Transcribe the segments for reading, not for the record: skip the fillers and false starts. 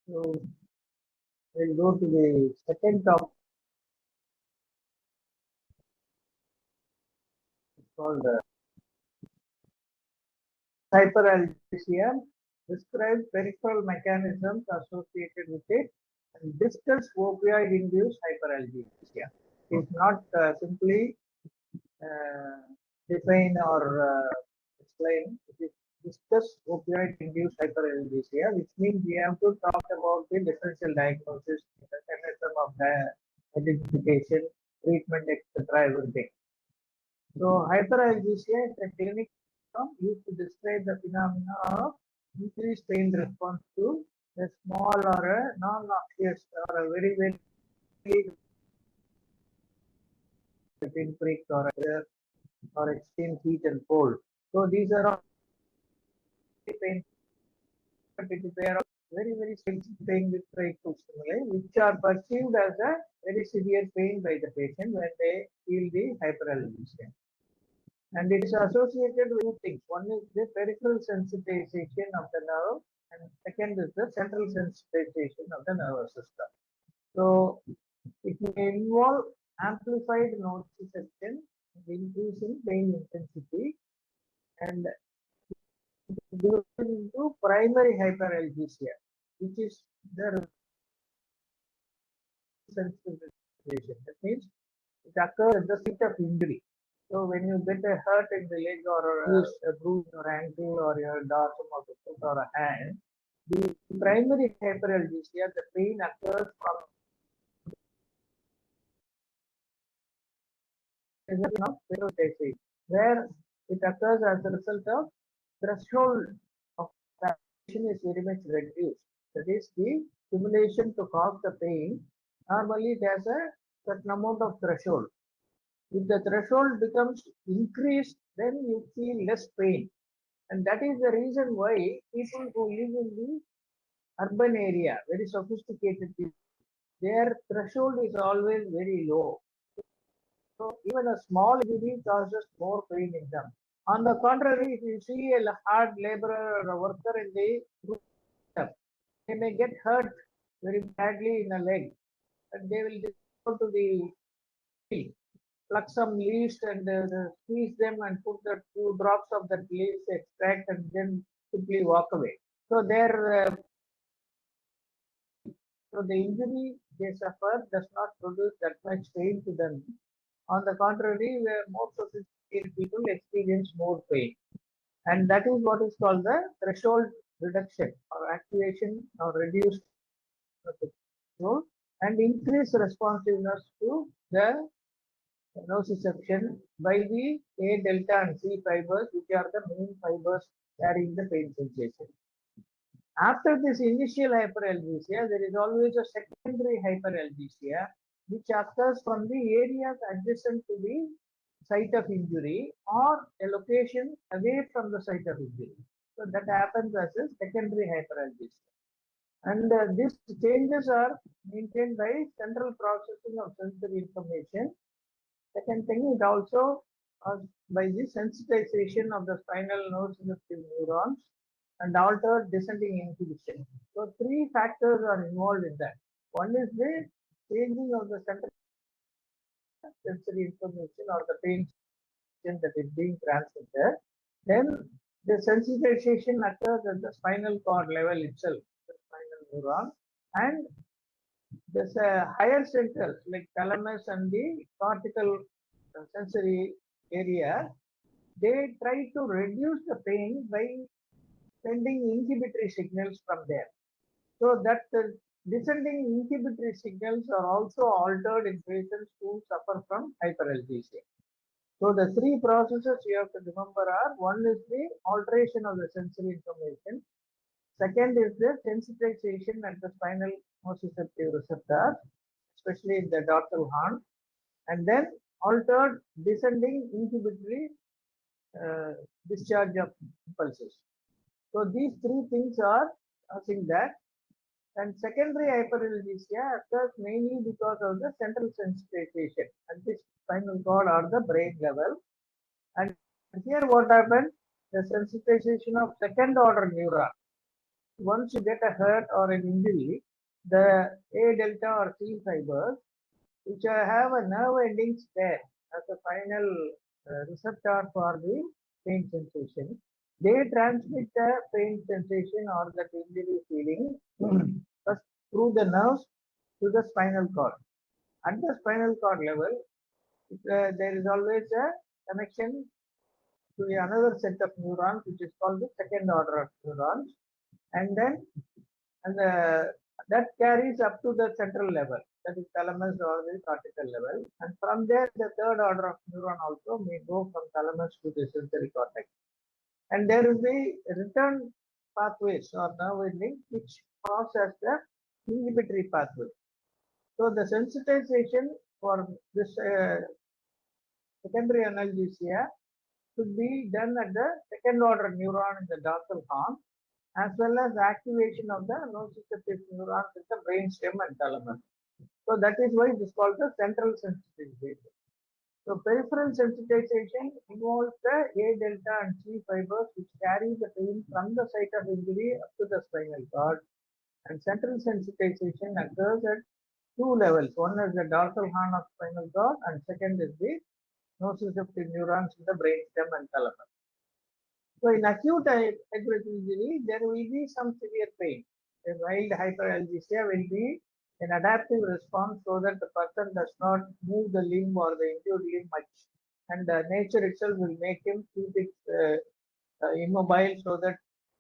So we'll go to the second topic. It's called hyperalgesia. Describe peripheral mechanisms associated with it and discuss opioid-induced hyperalgesia. It's not simply define or explain. It is discuss opioid-induced hyperalgesia, which means we have to talk about the differential diagnosis, the mechanism of the identification, treatment, etc. Everything. So hyperalgesia is a clinical term used to describe the phenomena of increased pain response to a small or a non-noxious or a very pinprick or extreme heat and cold. So these are all pain, very sensitive pain with grateful stimuli, which are perceived as a very severe pain by the patient when they feel the hyperalgesia. And it is associated with two things. One is the peripheral sensitization of the nerve, and second is the central sensitization of the nervous system. So it may involve amplified nociception, increase in pain intensity, and due to primary hyperalgesia, which is the sensitization. That means it occurs at the site of injury. So when you get a hurt in the leg or a bruise in your ankle or your dorsum of the foot or a hand, the primary hyperalgesia, the pain occurs from where it occurs as a result of threshold of stimulation is very much reduced. That is, the stimulation to cause the pain normally it has a certain amount of threshold. If the threshold becomes increased, then you feel less pain. And that is the reason why people who live in the urban area, very sophisticated people, their threshold is always very low. So even a small injury causes more pain in them. On the contrary, if you see a hard laborer or a worker in the group, they may get hurt very badly in a leg, and they will go to the field, pluck some leaves and squeeze them and put the 2 drops of that leaves extract and then simply walk away. So so the injury they suffer does not produce that much pain to them. On the contrary, where more sophisticated people experience more pain. And that is what is called the threshold reduction or activation or reduced threshold and increased responsiveness to the nociception by the A delta and C fibers, which are the main fibers carrying the pain sensation. After this initial hyperalgesia, there is always a secondary hyperalgesia, which occurs from the areas adjacent to the site of injury or a location away from the site of injury. So that happens as a secondary hyperalgesia. And these changes are maintained by central processing of sensory information. Second thing, it also by the sensitization of the spinal nociceptive neurons and altered descending inhibition. So 3 factors are involved in that. One is the changing of the central sensory information or the pain that is being transmitted. Then the sensitization occurs at the spinal cord level itself, the spinal neuron, and this higher centers like thalamus and the cortical sensory area, they try to reduce the pain by sending inhibitory signals from there. So that descending inhibitory signals are also altered in patients who suffer from hyperalgesia. So the 3 processes you have to remember are, one is the alteration of the sensory information, second is the sensitization at the spinal nociceptive receptors, especially in the dorsal horn, and then altered descending inhibitory discharge of impulses. So these 3 things are causing that. And secondary hyperalgesia occurs mainly because of the central sensitization at the spinal cord or the brain level. And here what happens? The sensitization of second order neuron. once you get a hurt or an injury, the A delta or C fibers, which have a nerve endings there as a final receptor for the pain sensation, they transmit the pain sensation or the injury feeling first through the nerves to the spinal cord. At the spinal cord level, there is always a connection to another set of neurons, which is called the second order of neurons, and then and that carries up to the central level, that is thalamus or the cortical level, and from there the third order of neuron also may go from thalamus to the sensory cortex, and there will be return pathways or nerve endings which cross as the inhibitory pathway. So the sensitization for this secondary analgesia should be done at the second order neuron in the dorsal horn, as well as activation of the nociceptive neurons in the brainstem and thalamus. So that is why it is called the central sensitization. So peripheral sensitization involves the A delta and C fibers which carry the pain from the site of injury up to the spinal cord. And central sensitization occurs at two levels. One is the dorsal horn of spinal cord, and second is the nociceptive neurons in the brainstem and thalamus. So in acute hyperalgesia injury, there will be some severe pain. A mild hyperalgesia will be an adaptive response so that the person does not move the limb or the injured limb much. And nature itself will make him keep it immobile so that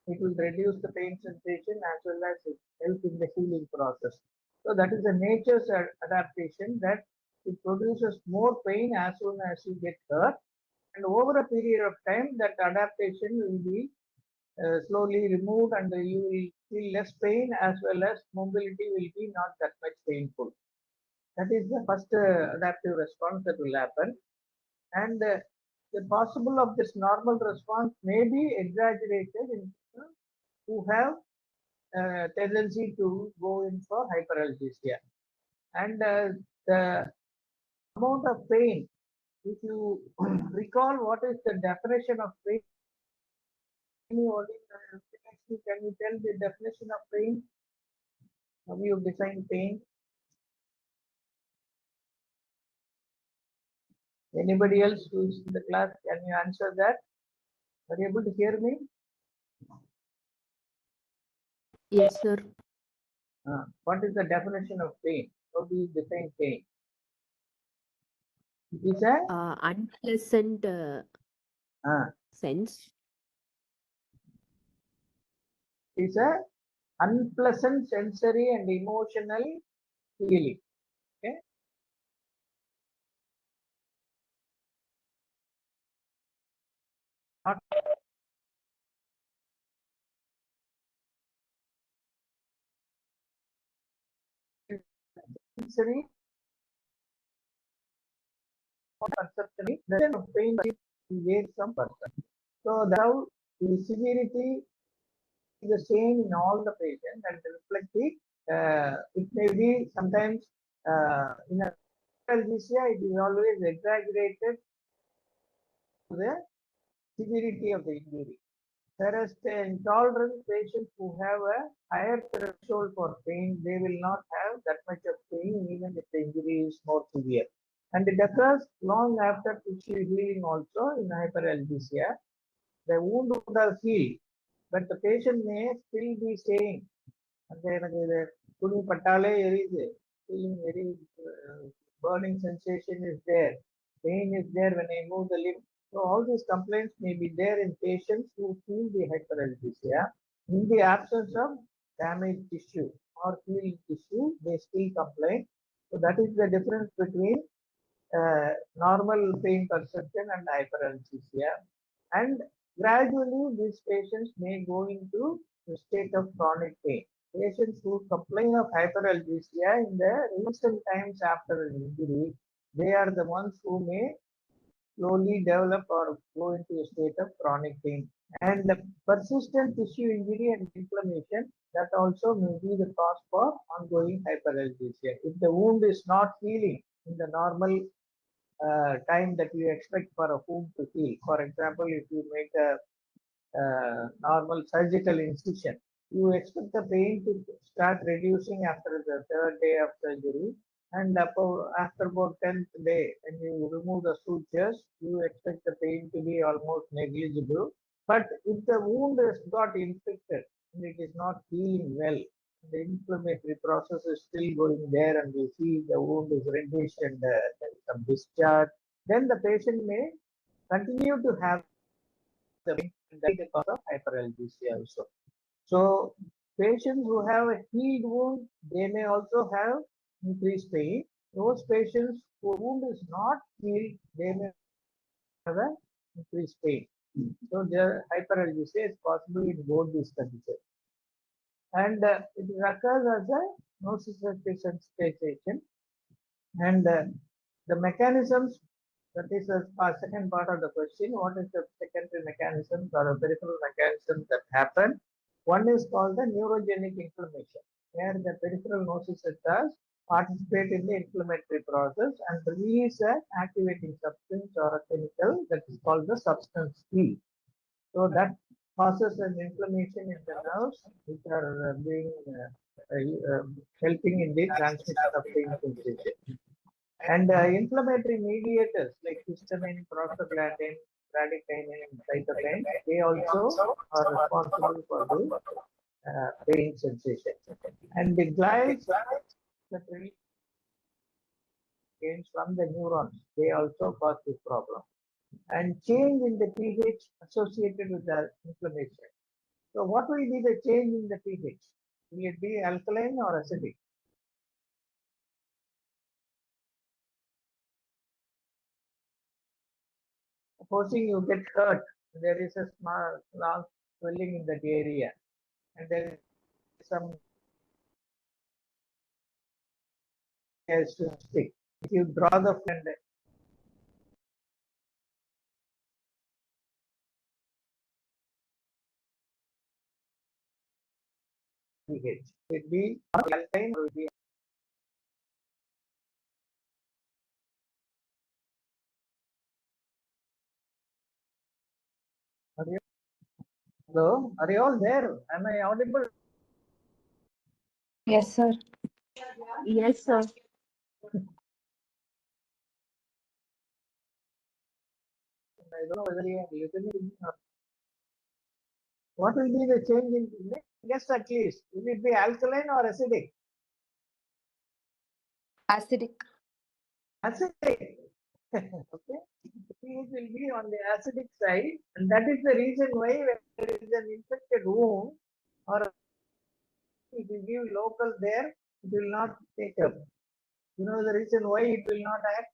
it will reduce the pain sensation as well as it help in the healing process. So that is the nature's adaptation, that it produces more pain as soon as you get hurt, and over a period of time that adaptation will be slowly removed and you will feel less pain as well as mobility will be not that much painful. That is the first adaptive response that will happen, and the possible of this normal response may be exaggerated in people who have tendency to go in for hyperalgesia. And the amount of pain, if you recall what is the definition of pain, can you tell the definition of pain? How you define pain? Anybody else who is in the class, can you answer that? Are you able to hear me? Yes, sir. What is the definition of pain? How do you define pain? It is a Unpleasant sense. It is a unpleasant sensory and emotional feeling. Okay. Not sensory perception, the of pain varies from person. So that's how the severity is the same in all the patients and reflective. It may be sometimes in a analgesia, it is always exaggerated to the severity of the injury. Whereas the intolerant patients who have a higher threshold for pain, they will not have that much of pain even if the injury is more severe. And it occurs long after tissue healing also in hyperalgesia. The wound would have healed, but the patient may still be saying, feeling very burning sensation is there, pain is there when I move the limb. So all these complaints may be there in patients who feel the hyperalgesia. In the absence of damaged tissue or healed tissue, they still complain. So that is the difference between normal pain perception and hyperalgesia. And gradually, these patients may go into a state of chronic pain. Patients who complain of hyperalgesia in the recent times after an injury, they are the ones who may slowly develop or go into a state of chronic pain. And the persistent tissue injury and inflammation, that also may be the cause for ongoing hyperalgesia. If the wound is not healing in the normal time that you expect for a wound to heal, for example, if you make a normal surgical incision You expect the pain to start reducing after the third day of surgery, and after about 10th day, when you remove the sutures, you expect the pain to be almost negligible. But if the wound has got infected and it is not healing well, the inflammatory process is still going there, and you see the wound is reddish and there is some discharge, then the patient may continue to have the pain, and that is the cause of hyperalgesia also. So patients who have a healed wound, they may also have increased pain. Those patients whose wound is not healed, they may have an increased pain. So the hyperalgesia is possible in both these conditions. And it occurs as a nociceptive sensitization. And the mechanisms, that is the second part of the question, what is the secondary mechanisms or peripheral mechanisms that happen? One is called the neurogenic inflammation, where the peripheral nociceptors participate in the inflammatory process and release an activating substance or a chemical that is called the substance P. So that causes an inflammation in the nerves, which are helping in the transmission of pain sensation. And inflammatory mediators like histamine, prostaglandin, bradykinin, and cytokine, they also are responsible for the pain sensation. And the glials that release gains from the neurons, they also cause this problem. And change in the pH associated with the inflammation. So what will be the change in the pH? Will it be alkaline or acidic? Supposing you get hurt, there is a small swelling in that area, and there is some has to stick. If you draw the friend pH, it be alkaline or it be. Are you, hello? Are you all there? Am I audible? Yes, sir. Yes, sir. I don't know whether you are listening. What will be the change in? Guess at least. Will it be alkaline or acidic? Acidic. Acidic. Okay. pH will be on the acidic side, and that is the reason why when there is an infected wound or if you give local there, it will not take up. You know the reason why it will not act?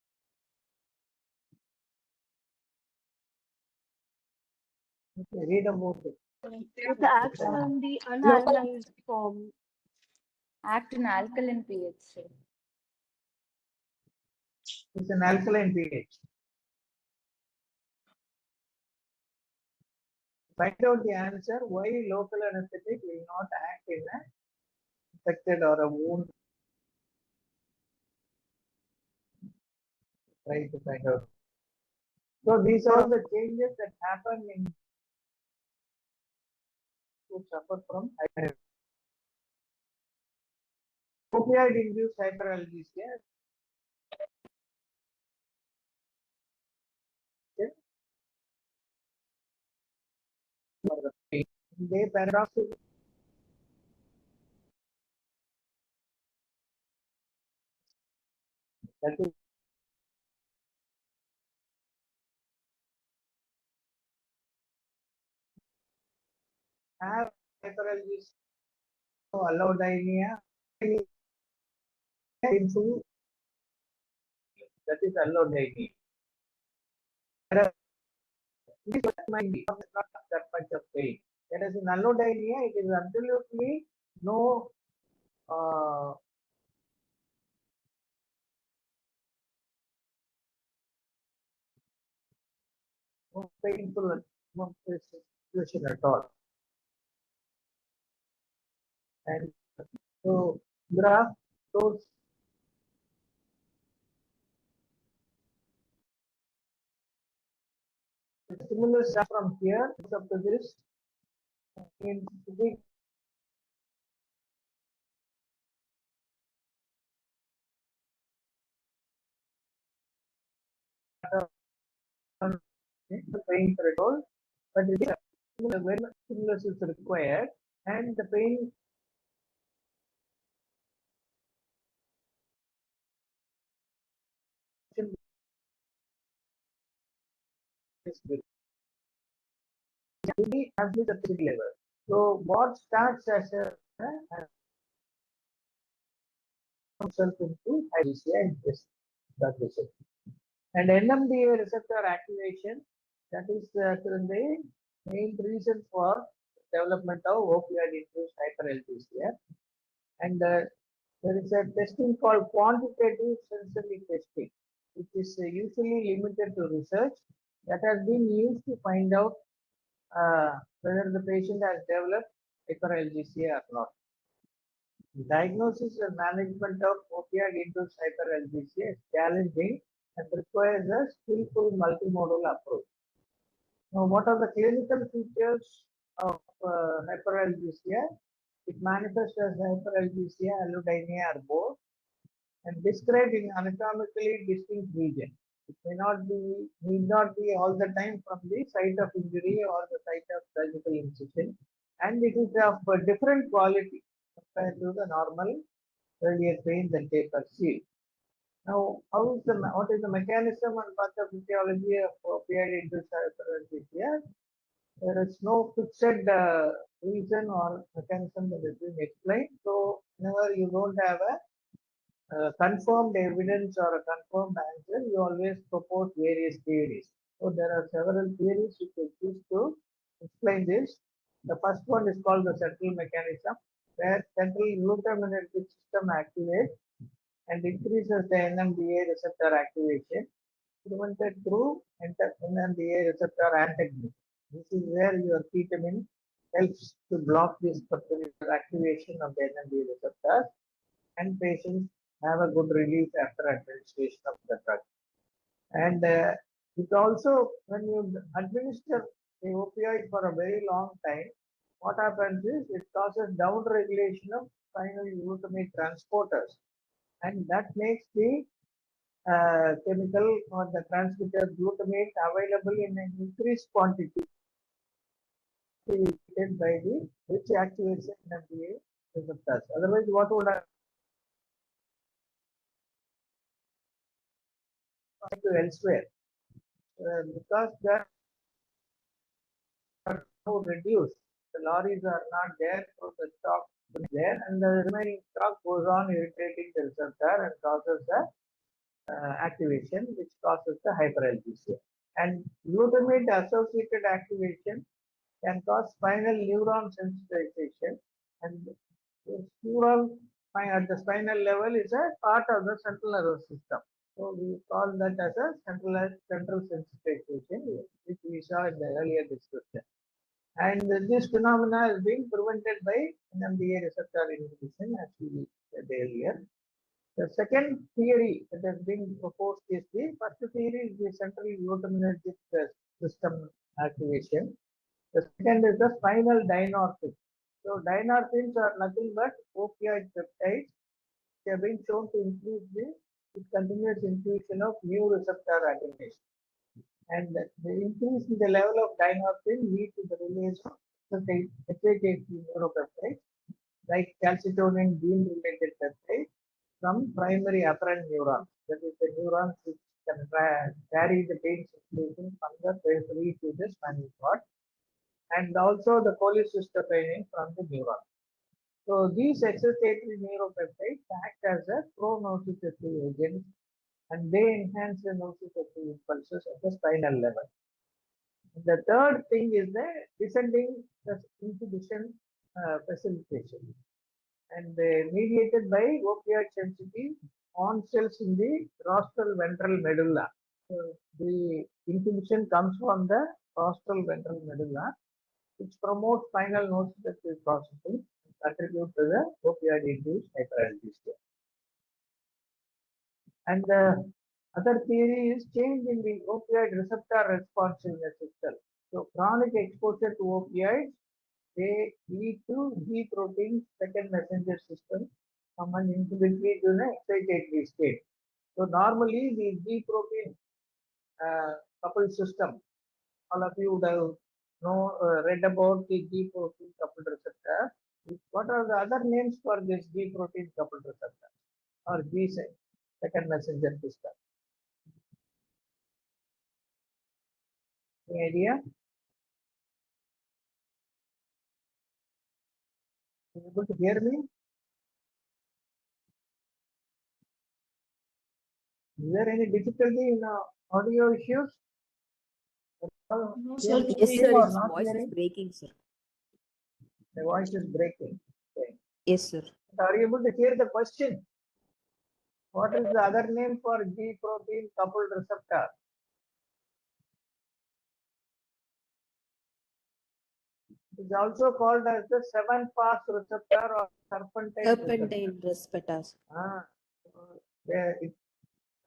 Okay, read about it. It acts on the Local unanalyzed form. act in alkaline pH. Sir. It's an alkaline pH. Find out the answer why local anesthetic will not act in a infected or a wound. Try to find out. So these are the changes that happen in who suffer from opioid induced hyperalgesia. They paradoxically that is have hyperalgesia, allodynia, painful, that is allodynia. This might be not that much of pain. Whereas in allodynia, it is absolutely no no painful no situation at all. And so graph shows similar stuff from here up to this in the pain threshold, but it is when stimulus is required and the pain is really has the therapeutic level. So what starts as a itself into hyperalgesia in this condition. And NMDA receptor activation, that is the main reason for development of opioid-induced hyperalgesia. And there is a testing called quantitative sensory testing, which is usually limited to research that has been used to find out whether the patient has developed hyperalgesia or not. Diagnosis and management of opioid-induced hyperalgesia is challenging and requires a skillful multimodal approach. Now, what are the clinical features of hyperalgesia? It manifests as hyperalgesia, allodynia, or both, and described in anatomically distinct region. It need not be all the time from the site of injury or the site of surgical incision, and it is of a different quality compared to the normal earlier pain that they perceive. Now, what is the mechanism and pathophysiology of opioid-induced hyperalgesia? There is no fixed reason or mechanism that has been explained. So, whenever you don't have a confirmed evidence or a confirmed answer, you always propose various theories. So there are several theories which exist to explain this. The first one is called the central mechanism, where central glutaminergic system activates and increases the NMDA receptor activation, prevented through NMDA receptor antagonism. This is where your ketamine helps to block this particular activation of the NMDA receptors, and patients have a good relief after administration of the drug. And it also, when you administer the opioid for a very long time, what happens is it causes down regulation of final glutamate transporters, and that makes the chemical or the transmitter glutamate available in an increased quantity by the which activates the NMDA receptors. Otherwise, what would happen to elsewhere? Because they are now reduced, the lorries are not there, so the stock is there, and the remaining stock goes on irritating the receptor and causes the activation, which causes the hyperalgesia. And glutamate associated activation can cause spinal neuron sensitization, and this neuron at the spinal level is a part of the central nervous system. So we call that as a central sensitization, which we saw in the earlier discussion. And this phenomena is being prevented by NMDA receptor inhibition, as we said earlier. The second theory that has been proposed is the first theory is the central glutaminergic system activation. The second is the spinal dynorphins. So dynorphins are nothing but opioid peptides. They have been shown to increase the continuous infusion of new receptor agonist. And the increase in the level of dynorphin lead to the release of HHAP neuropeptides like calcitonin gene-related peptides from primary afferent neurons. That is the neurons which can carry the pain sensation from the periphery to the spinal cord, and also the cholecystokinin from the neuron. So these excitatory neuropeptides act as a pro-nociceptive agent, and they enhance the nociceptive impulses at the spinal level. The third thing is the descending inhibition facilitation, and mediated by opioid sensitive on cells in the rostral ventral medulla. So the inhibition comes from the rostral ventral medulla, which promotes spinal nociceptive processing and contribute to the opioid-induced hyperalgesia. And the other theory is change in the opioid receptor responsiveness itself. So chronic exposure to opioids, they lead to G protein second messenger system from an inhibitory to an excitatory state. So normally the G protein coupled system. All of you would have read about the G protein coupled receptor. What are the other names for this G protein coupled receptor or G second messenger system? Any idea? Are you able to hear me? Is there any difficulty in audio issues? No, Hearing sir. Yes, sir. or His not voice is hearing? breaking, sir. The voice is breaking. Okay. Yes, sir. Are you able to hear the question? What is the other name for G protein coupled receptor? It is also called as the 7-pass receptor or serpentine receptor. Serpentine respirators. It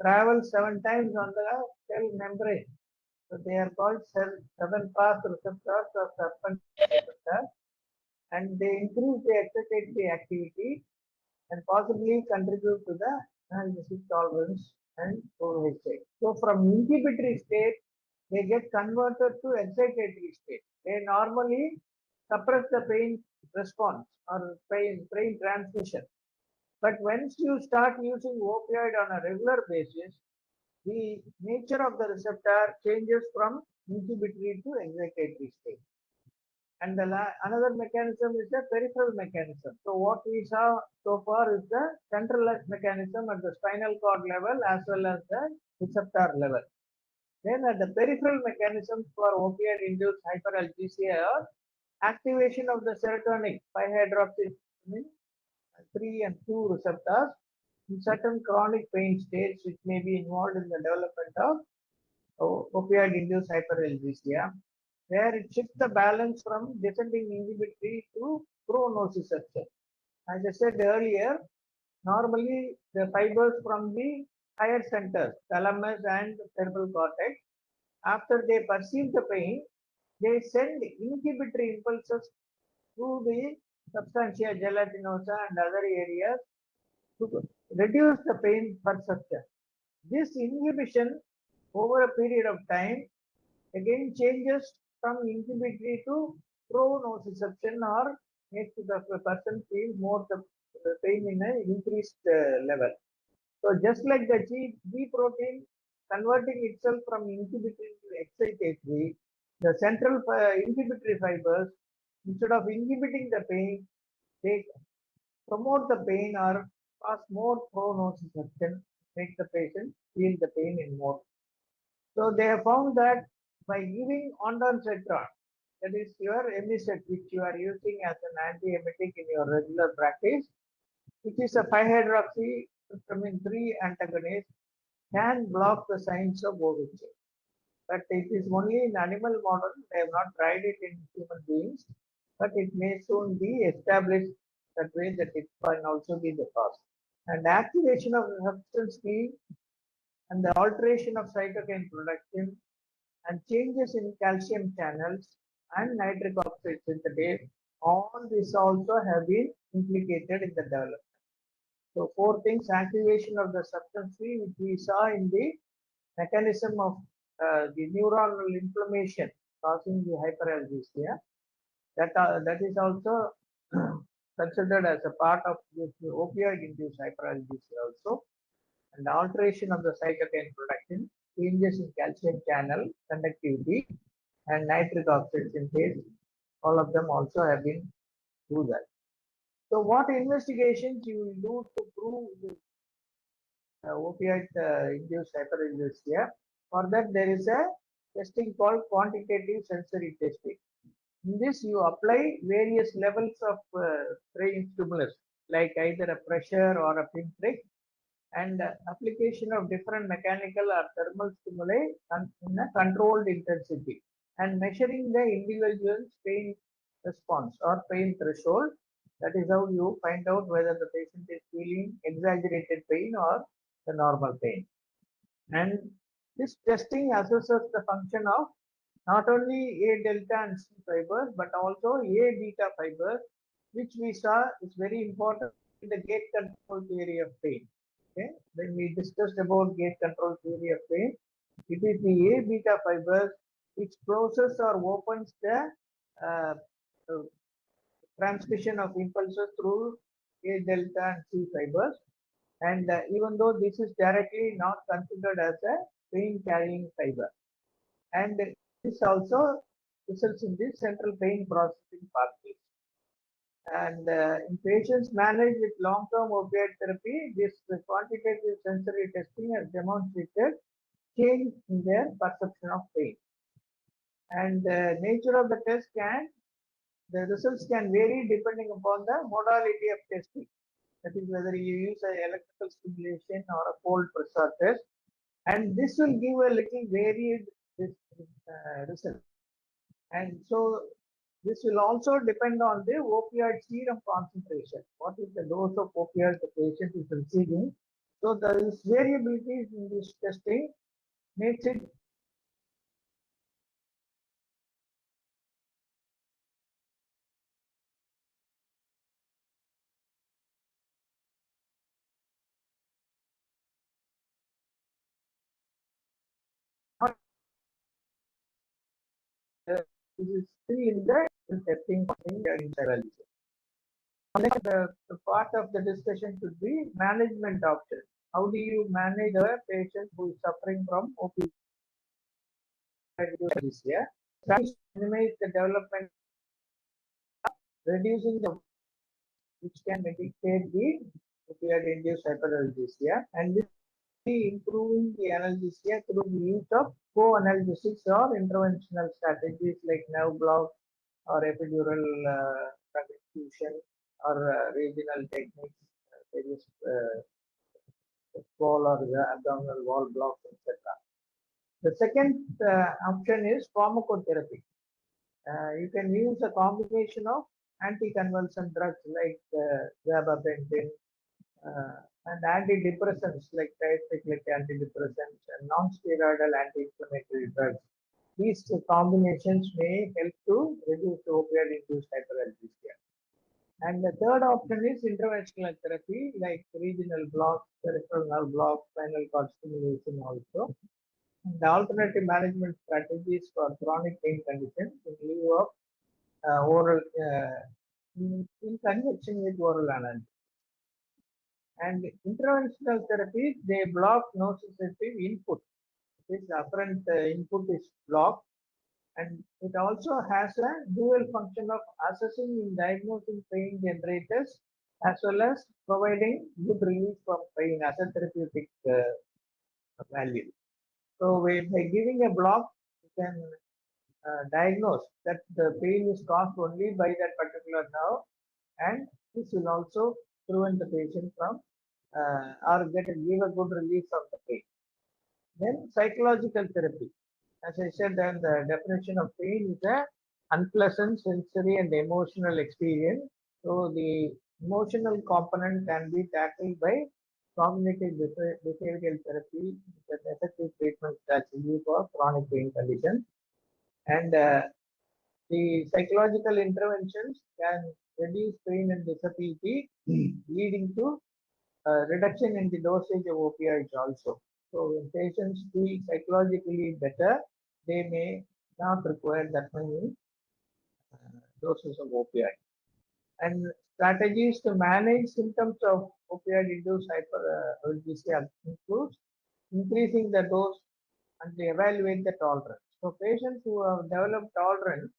travels 7 times on the cell membrane. So they are called 7-pass receptors or serpentine receptors, and they increase the excitatory activity and possibly contribute to the analgesic tolerance and OHA. So from inhibitory state, they get converted to excitatory state. They normally suppress the pain response or pain transmission. But once you start using opioid on a regular basis, the nature of the receptor changes from inhibitory to excitatory state. And another mechanism is the peripheral mechanism. So what we saw so far is the centralized mechanism at the spinal cord level as well as the receptor level. Then at the peripheral mechanisms for opioid-induced hyperalgesia are activation of the serotonin 5-hydroxy 3 and 2 receptors in certain chronic pain states which may be involved in the development of opioid-induced hyperalgesia, where it shifts the balance from descending inhibitory to pro-nociception. As I said earlier, normally the fibers from the higher centers, thalamus and cerebral cortex, after they perceive the pain, they send inhibitory impulses through the substantia gelatinosa and other areas to reduce the pain perception. This inhibition over a period of time again changes from inhibitory to pro-nociception or makes the person feel more the pain in an increased level. So just like the G protein converting itself from inhibitory to excitatory, the central inhibitory fibers, instead of inhibiting the pain, they promote the pain or cause more pro-nociception, make the patient feel the pain in more. So they have found that by giving ondansetron, that is your emisset, which you are using as an antiemetic in your regular practice, which is a 5-hydroxy 3 antagonist, can block the signs of OHA. But it is only in animal model. They have not tried it in human beings, but it may soon be established that way that it can also be the cause. And activation of the substance P and the alteration of cytokine production and changes in calcium channels and nitric oxide synthase, all this also have been implicated in the development. So 4 things: activation of the substance P, which we saw in the mechanism of the neuronal inflammation causing the hyperalgesia. That is also considered as a part of this opioid-induced hyperalgesia also. And the alteration of the cytokine production, changes in calcium channel conductivity and nitric oxide synthase, all of them also have been do that. So what investigations you will do to prove the opioid-induced hyperalgesia? For that there is a testing called quantitative sensory testing. In this you apply various levels of brain stimulus like either a pressure or a pinprick, and application of different mechanical or thermal stimuli in a controlled intensity, and measuring the individual's pain response or pain threshold. That is how you find out whether the patient is feeling exaggerated pain or the normal pain. And this testing assesses the function of not only A delta and C fibers, but also A beta fibers, which we saw is very important in the gate control theory of pain. Okay, when we discussed about gate control theory of pain, It is the A beta fibers which process or opens the uh, uh, transmission of impulses through A delta and C fibers. And even though this is directly not considered as a pain carrying fiber, and this also results in the central pain processing pathways. And in patients managed with long-term opioid therapy, this quantitative sensory testing has demonstrated change in their perception of pain. And the nature of the test the results can vary depending upon the modality of testing. That is whether you use an electrical stimulation or a cold pressure test. And this will give a little varied result. And so this will also depend on the opioid serum concentration. What is the dose of opioid the patient is receiving? So there is variability in this testing makes it this is still in the testing thing in paralysis. The part of the discussion should be management options. How do you manage a patient who is suffering from opioid hyperalgesia? Try to minimize the development, reducing the which can mitigate the opioid-induced hyperalgesia, and this improving the analgesia through the use of co-analgesics or interventional strategies like nerve block or epidural drug infusion or regional techniques, various wall or the abdominal wall blocks, etc. The second option is pharmacotherapy. You can use a combination of anticonvulsant drugs like gabapentin and antidepressants like tricyclic antidepressants and non-steroidal anti-inflammatory drugs. These two combinations may help to reduce opioid-induced hyperalgesia. And the third option is interventional therapy like regional blocks, peripheral nerve blocks, spinal cord stimulation also. And the alternative management strategies for chronic pain conditions in lieu of oral in conjunction with oral analgesia. And interventional therapies, they block nociceptive input. This afferent input is blocked, and it also has a dual function of assessing and diagnosing pain generators as well as providing good relief from pain as a therapeutic value. So by giving a block, you can diagnose that the pain is caused only by that particular nerve, and this will also prevent the patient from or give a good relief from the pain. Then psychological therapy. As I said, then the definition of pain is a unpleasant sensory and emotional experience. So the emotional component can be tackled by cognitive behavioral therapy, an effective treatment strategy for chronic pain conditions. And the psychological interventions can reduce pain and disability, leading to reduction in the dosage of opioids also. So when patients feel psychologically better, they may not require that many doses of opioid. And strategies to manage symptoms of opioid-induced hyperalgesia includes increasing the dose and they evaluate the tolerance. So patients who have developed tolerance,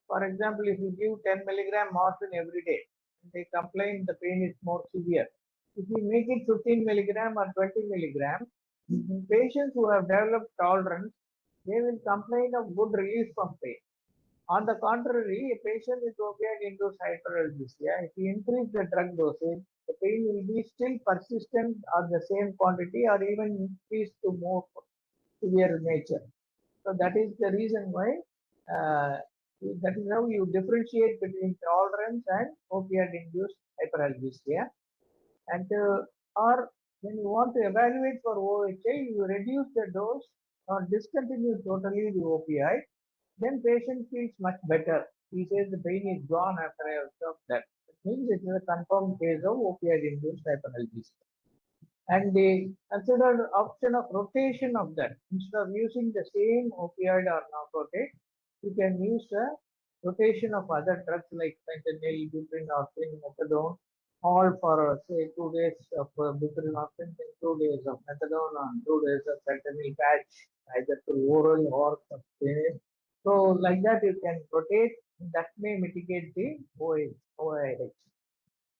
for example, if you give 10 milligram morphine every day, they complain the pain is more severe. If you make it 15 milligram or 20 milligram, in patients who have developed tolerance, they will complain of good relief from pain. On the contrary, a patient with opioid-induced hyperalgesia, if you increase the drug dosage, the pain will be still persistent or the same quantity or even increase to more severe nature. So that is the reason why that is how you differentiate between tolerance and opioid-induced hyperalgesia. And or when you want to evaluate for OHA, you reduce the dose or discontinue totally the opioid. Then patient feels much better. He says the pain is gone after I have stopped that. It means it is a confirmed case of opioid-induced hyperalgesia. And they considered option of rotation of that. Instead of using the same opioid or narcotic, you can use a rotation of other drugs like fentanyl, buprenorphine, methadone, all for say 2 days of buprenorphine, then 2 days of methadone, and 2 days of fentanyl patch, either through oral or subcutaneous. So like that you can rotate. That may mitigate the OIH.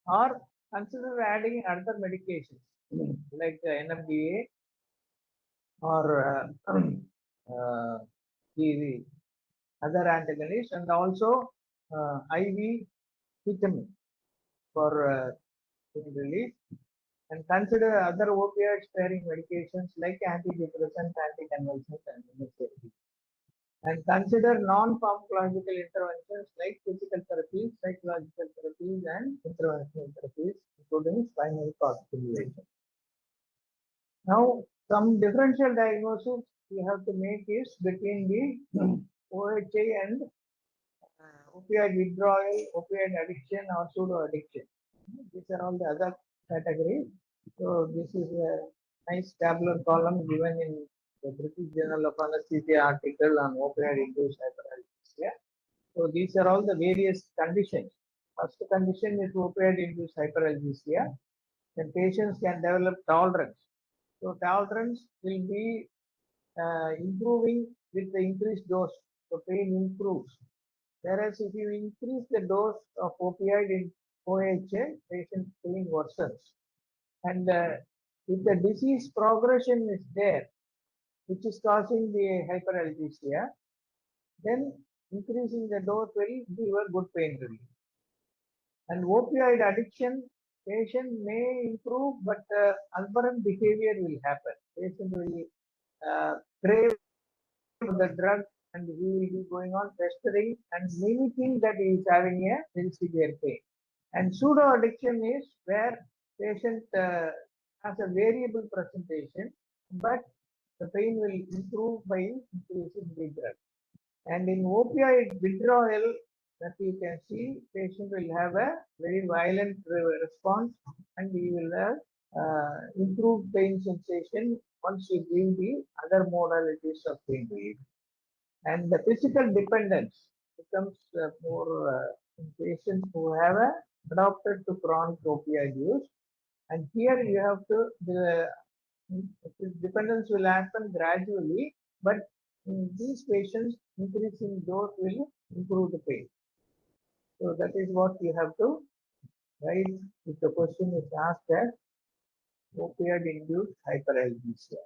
Or consider adding other medications like NMDA or the other antagonists, and also IV vitamin for pain relief, and consider other opioid sparing medications like antidepressants, anticonvulsants, and immunotherapy. And consider non-pharmacological interventions like physical therapies, psychological therapies, and interventional therapies, including spinal cord stimulation. Now, some differential diagnosis we have to make is between the OHA and opioid withdrawal, opioid addiction, or pseudo addiction. These are all the other categories. So, this is a nice tabular column given in the British Journal of Anesthesia article on opioid induced hyperalgesia. So, these are all the various conditions. First condition is opioid induced hyperalgesia. Then patients can develop tolerance. So, tolerance will be improving with the increased dose. So, pain improves. Whereas if you increase the dose of opioid in OHA, patient pain worsens. And if the disease progression is there, which is causing the hyperalgesia, then increasing the dose will give a good pain relief. And opioid addiction, patient may improve, but aberrant behavior will happen. Patient will crave the drug, and he will be going on pestering and mimicking that he is having a very severe pain. And pseudo addiction is where patient has a variable presentation, but the pain will improve by increasing the drug. And in opioid withdrawal, that you can see, patient will have a very violent response, and he will have improved pain sensation once you give the other modalities of pain relief. And the physical dependence becomes more in patients who have adopted to chronic opioid use. And here you have to, the dependence will happen gradually, but in these patients, increasing dose will improve the pain. So that is what you have to write if the question is asked as opioid induced hyperalgesia.